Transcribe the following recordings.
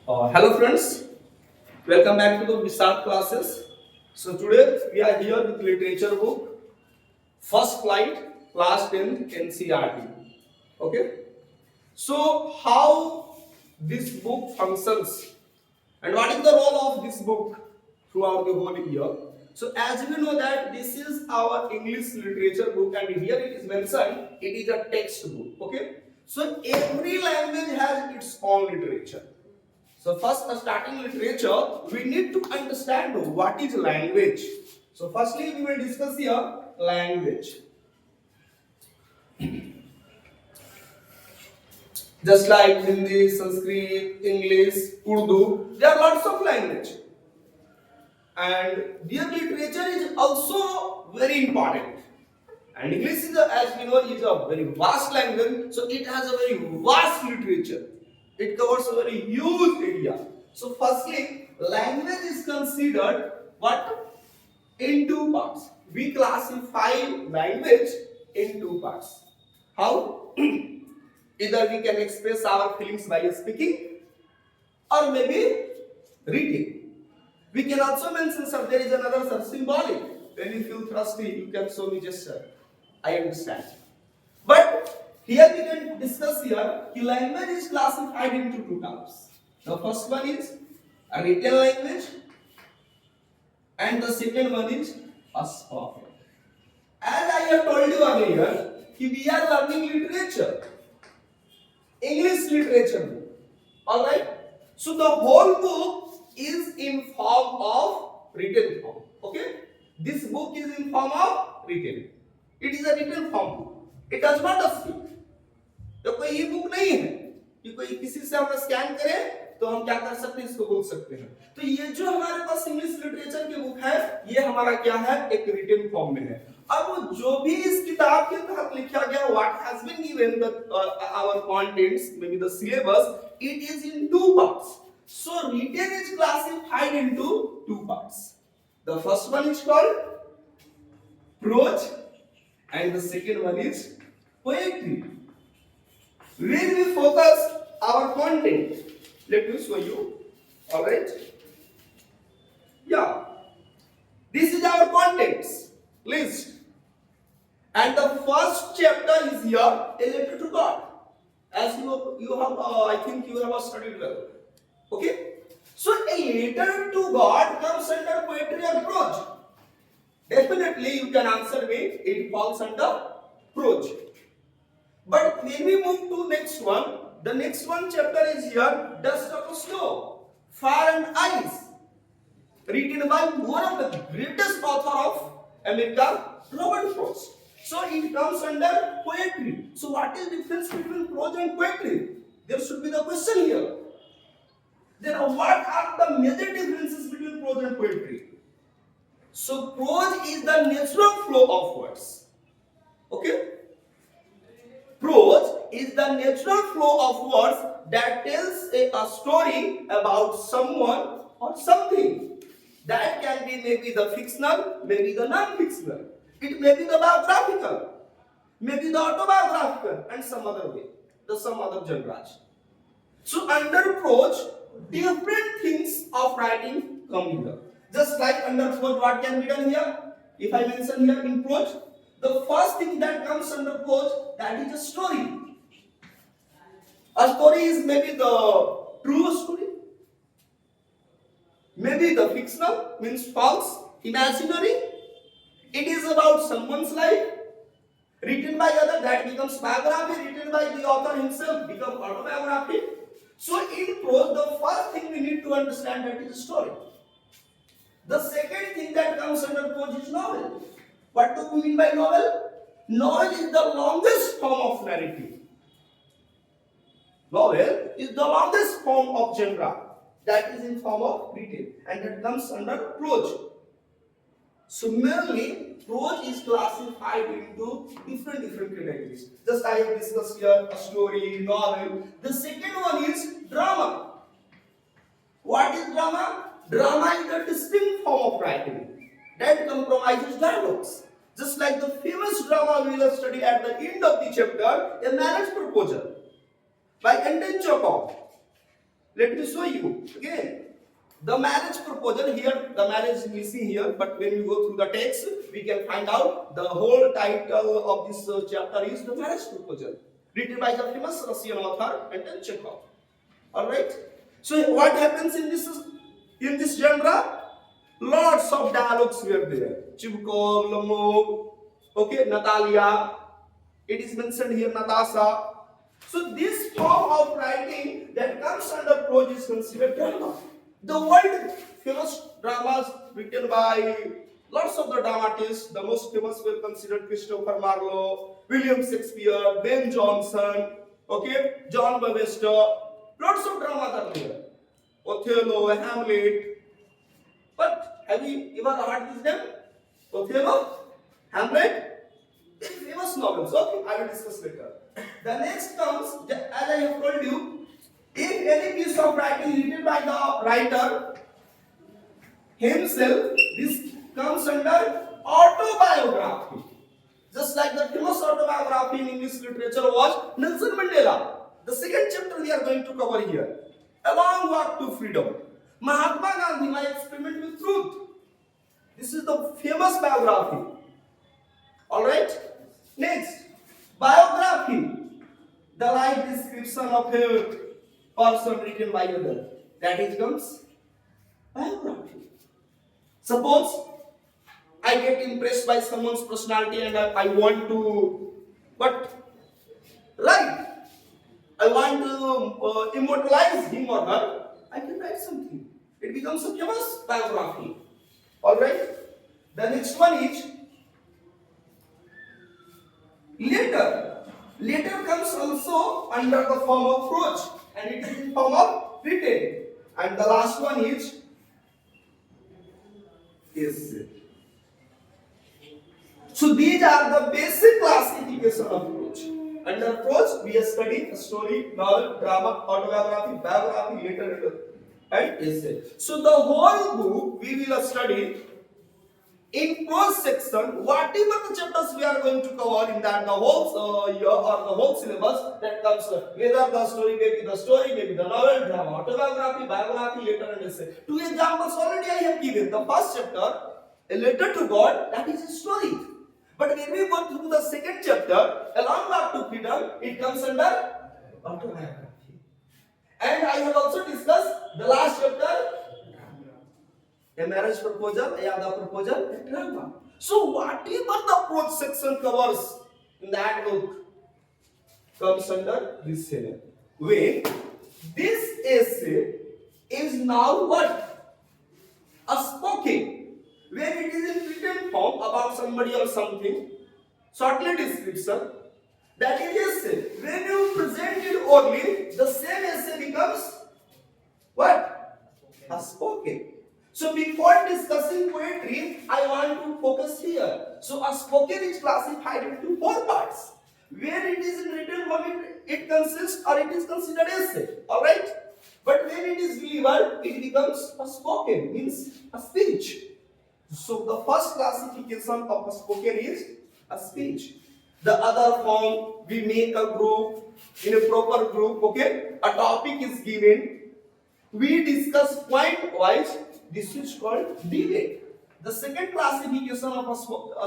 Hello friends, welcome back to the Visart classes. So today we are here with literature book, First Flight, Class 10 NCERT. Okay, so how this book functions and what is the role of this book throughout the whole year. So as we know that this is our English literature book and here it is mentioned it is a textbook. Okay, so every language has its own literature. So first, starting literature, we need to understand what is language. So firstly, we will discuss here language. Just like Hindi, Sanskrit, English, Urdu, there are lots of language. And their literature is also very important. And English is, as we know, is a very vast language, so it has a very vast literature. It covers a very huge area. So, firstly, language is considered what? In two parts. We classify language in two parts. How? Either we can express our feelings by speaking, or maybe reading. We can also mention, sir, there is another sir, symbolic. When you feel thirsty, you can show me gesture. I understand. But here we can discuss here, the language is classified into two types. The first one is a written language and the second one is a spoken. As I have told you earlier, we are learning literature, English literature. Alright? So the whole book is in form of written form. Okay? This book is in form of written. It is a written form. It does not speak. तो कोई ई book नहीं है कि कोई किसी से हम scan करें तो हम क्या कर सकते हैं, इसको बोल सकते हैं. तो ये जो हमारे पास इंग्लिश लिटरेचर की बुक है ये हमारा क्या है, एक रिटन फॉर्म में है. अब जो भी इस किताब के तहत लिखा गया, what has been given the our contents, may be the syllabus, it is in two parts. So written is classified into two parts. The first one is called prose and the second one is poetry. When we focus our content, let me show you. Alright? Yeah. This is our contents list. And the first chapter is here, a letter to God. As you have, I think you have studied well. Okay? So a letter to God comes under poetry or prose. Definitely you can answer me, it falls under prose. But when we move to next one, the next one chapter is here, Dust of Snow, Fire and Ice, written by one of the greatest author of America, Robert Frost. So it comes under poetry. So what is the difference between prose and poetry? There should be the question here. Then what are the major differences between prose and poetry? So prose is the natural flow of words. Okay? Prose is the natural flow of words that tells a story about someone or something. That can be maybe the fictional, maybe the non-fictional. It may be the biographical, maybe the autobiographical, and some other way, some other genres. So under prose, different things of writing come here. Just like under prose, what can be done here? If I mention here in prose, the first thing that comes under prose, that is a story. A story is maybe the true story, maybe the fictional, means false, imaginary. It is about someone's life, written by other, that becomes biography, written by the author himself, becomes autobiography. So in prose, the first thing we need to understand that is a story. The second thing that comes under prose is novel. What do we mean by novel? Novel is the longest form of narrative. Novel is the longest form of genre that is in form of written and that comes under prose. So mainly prose is classified into different categories. Just I have discussed here a story, novel. The second one is drama. What is drama? Drama is a distinct form of writing that compromises dialogues. Just like the famous drama we will study at the end of the chapter, A Marriage Proposal by Anton Chekhov. Let me show you again. The marriage proposal here, the marriage we see here, but when we go through the text, we can find out the whole title of this chapter is the marriage proposal, written by the famous Russian author Anton Chekhov. All right. So what happens in this genre? Lots of dialogues were there. Chibukov, Lomov, okay, Natalia. It is mentioned here, Natasha. So this form of writing that comes under prose is considered drama. The world famous dramas written by lots of the dramatists, the most famous were considered Christopher Marlowe, William Shakespeare, Ben Jonson, okay, John Webster. Lots of dramas are there. Othello, Hamlet. But have you ever heard this name? Othello, Hamlet, famous novels. Okay, I will discuss later. The next comes, as I have told you, if any piece of writing written by the writer himself, this comes under autobiography. Just like the famous autobiography in English literature was Nelson Mandela. The second chapter we are going to cover here. A Long Walk to Freedom. Mahatma Gandhi, My Experiment with Truth. This is the famous biography. Alright? Next, biography. The life description of a person written by other. That it comes biography. Suppose I get impressed by someone's personality and I want to, write. I want to immortalize him or her. I can write something. It becomes a famous biography. Alright? The next one is letter. Letter comes also under the form of prose and it is in form of written. And the last one is essay. So these are the basic classification of prose. Under prose, we study story, novel, drama, autobiography, biography, letter, and essay. So the whole book we will study in prose section. Whatever the chapters we are going to cover in that, the whole year or the whole syllabus that comes, whether the story, maybe the novel, drama, autobiography, biography, letter, and essay. Two examples already I have given. The first chapter, a letter to God, that is a story. But when we go through the second chapter, A Long Walk to Freedom, it comes under autobiography. And I have also discussed the last chapter, a marriage proposal, a yada proposal, a drama. So whatever the prose section covers in that book comes under this heading. When this essay is now what? A spoken. When it is in written form about somebody or something, shortly description, that is essay. When you present it orally, the same essay becomes what? A spoken. So before discussing poetry, I want to focus here. So a spoken is classified into 4 parts. Where it is in written form, it consists or it is considered essay. Alright? But when it is delivered, it becomes a spoken, means a speech. So the first classification of a spoken is a speech. The other form, we make a group, in a proper group, okay? A topic is given. We discuss point wise. This is called debate. The second classification of a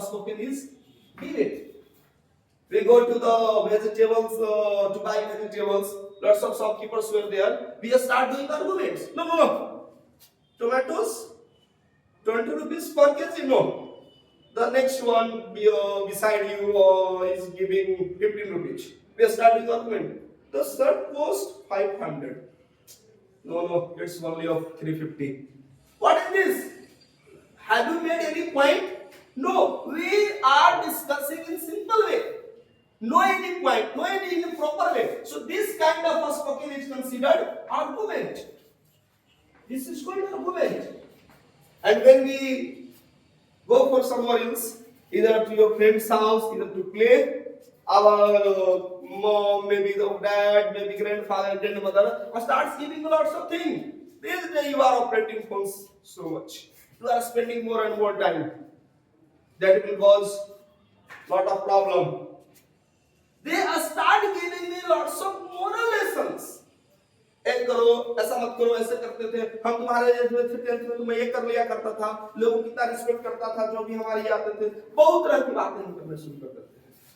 spoken is debate. We go to the vegetables to buy vegetables. Lots of shopkeepers were there. We start doing arguments. No. Tomatoes, 20 rupees per kg. No. The next one beside you is giving 15 rupees. We start doing argument. The shirt cost 500. No, it's only of 350. What is this? Have you made any point? No, we are discussing in simple way. No any point, no any in a proper way. So this kind of a spoken is considered argument. This is called argument. And when we go for somewhere else, either to your friend's house, either to play, our mom, maybe the dad, maybe grandfather, grandmother, starts giving lots of things. This day you are operating phones so much. You are spending more and more time. That will cause lot of problem. They start giving me lots of moral lessons. एक करो, ऐसा मत करो, ऐसे करते थे हम, तुम्हारे एज में थे 10th में, तो मैं ये कर लिया करता था, लोगों कितना रिस्पेक्ट करता था, जो भी हमारे आते थे, बहुत तरह की बातें हम करना शुरू कर देते थे.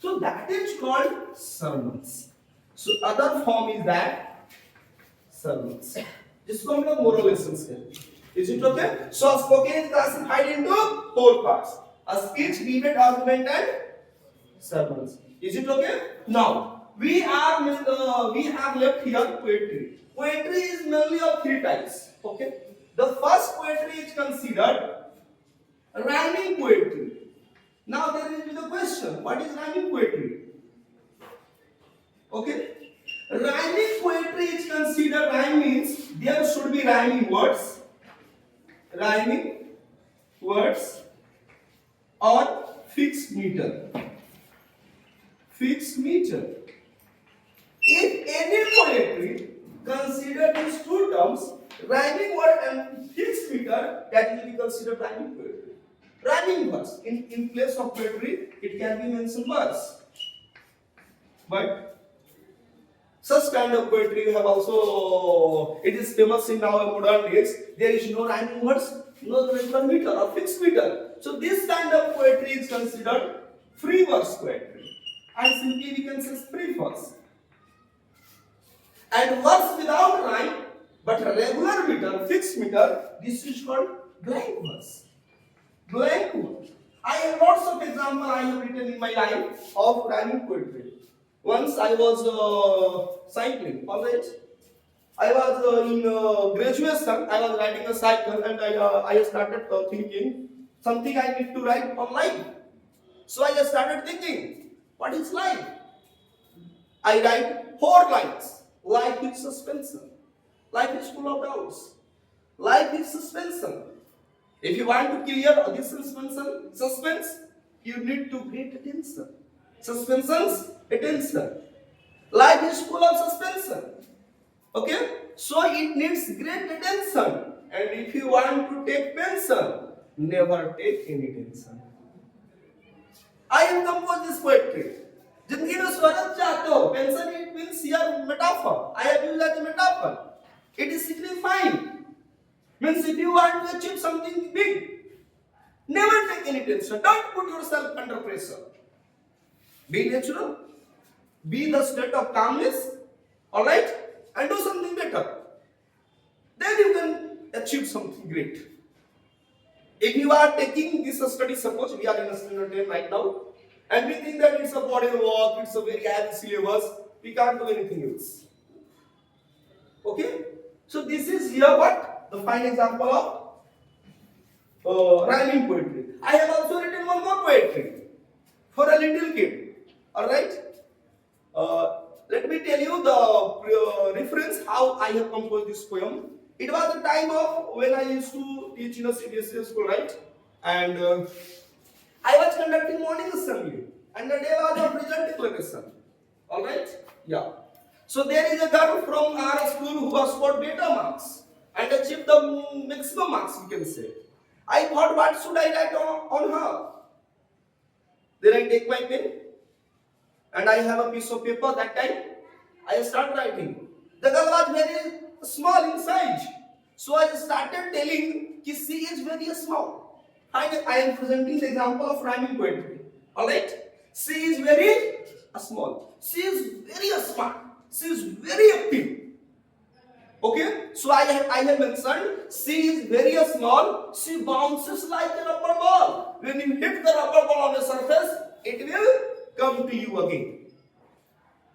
So that is called sermons. So other form is that sermons, जिसको हम लोग moral lessons कहते हैं. Is it okay? So spoken is classified into 4 parts: a speech, debate, argument, and sermons. Is it okay? Now we have left here poetry. Poetry is mainly of 3 types. Okay. The first poetry is considered rhyming poetry. Now there will be the question: what is rhyming poetry? Okay. Rhyming poetry is considered, rhyme means there should be rhyming words. Rhyming words or fixed meter. Fixed meter. If any poetry consider these 2 terms, rhyming word and fixed meter, that will be considered rhyming poetry. Rhyming words. In place of poetry, it can be mentioned words. But such kind of poetry we have also, it is famous in our modern days. There is no rhyming words, no regular meter or fixed meter. So this kind of poetry is considered free verse poetry. And simply we can say free verse. And verse without rhyme, but regular meter, fixed meter, this is called blank verse. Blank verse. I have lots of examples I have written in my life of rhyming poetry. Once I was cycling, alright. I was in graduation. I was riding a cycle, and I started thinking something I need to write on life. So I just started thinking, what is life? I write 4 lines. Life is suspension. Life is full of doubts. Life is suspension. If you want to clear this suspense, you need to great attention. Suspensions, attention. Life is full of suspension. Okay? So it needs great attention. And if you want to take pension, never take any tension. I have composed this poetry. जिंदगी में स्वर्ग चाहते हो, pension it means here metaphor. I have used as a metaphor. It is signifying. Means if you want to achieve something big, never take any tension. Don't put yourself under pressure. Be natural. Be the state of calmness. Alright? And do something better. Then you can achieve something great. If you are taking this study, suppose we are in a standard 10 right now, and we think that it's a body work, it's a very heavy syllabus, we can't do anything else. Okay? So this is here what? The fine example of rhyming poetry. I have also written one more poetry for a little kid. Alright? Let me tell you the reference how I have composed this poem. It was the time of when I used to teach in a CBSE school, right? And I was conducting morning assembly, and the day was of result declaration. Alright? Yeah. So there is a girl from our school who has scored better marks and achieved the maximum marks, we can say. I thought, what should I write on her? Then I take my pen and I have a piece of paper. That time I start writing. The girl was very small in size, so I started telling that she is very small. I am presenting the example of rhyming poetry. Alright? She is very small. She is very smart. She is very active. Okay? So I have mentioned she is very small. She bounces like a rubber ball. When you hit the rubber ball on the surface, it will come to you again.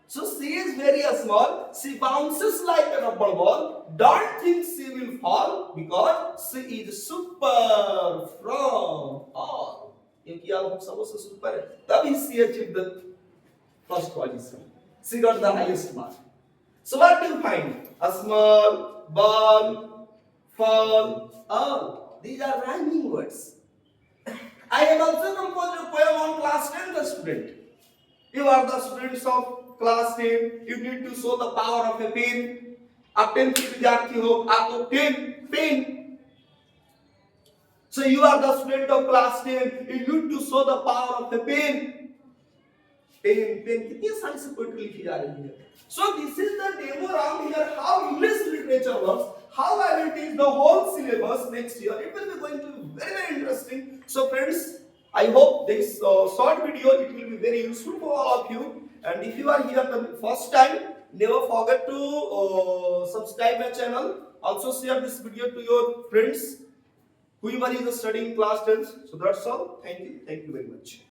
So she is very small. She bounces like a rubber ball. Don't think she will fall because she is super from all. क्योंकि आप सबसे super है. तभी she achieved the first position. She got the highest mark. So what do you find? A small, ball, fall, all. These are rhyming words. I have also composed a poem on class 10 student. You are the students of class 10. You need to show the power of a pen. आप 10 के विद्यार्थी हो, आपको pen. So you are the student of class 10. You need to show the power of the pen. Pen कितनी आसानी से poetry लिखी जा रही है. So this is the demo round here, how English literature works, how I will teach the whole syllabus next year. It will be going to be very very interesting. So friends, I hope this short video it will be very useful for all of you. And if you are here the first time, never forget to subscribe my channel. Also share this video to your friends whoever is studying class 10th. So that's all. Thank you very much.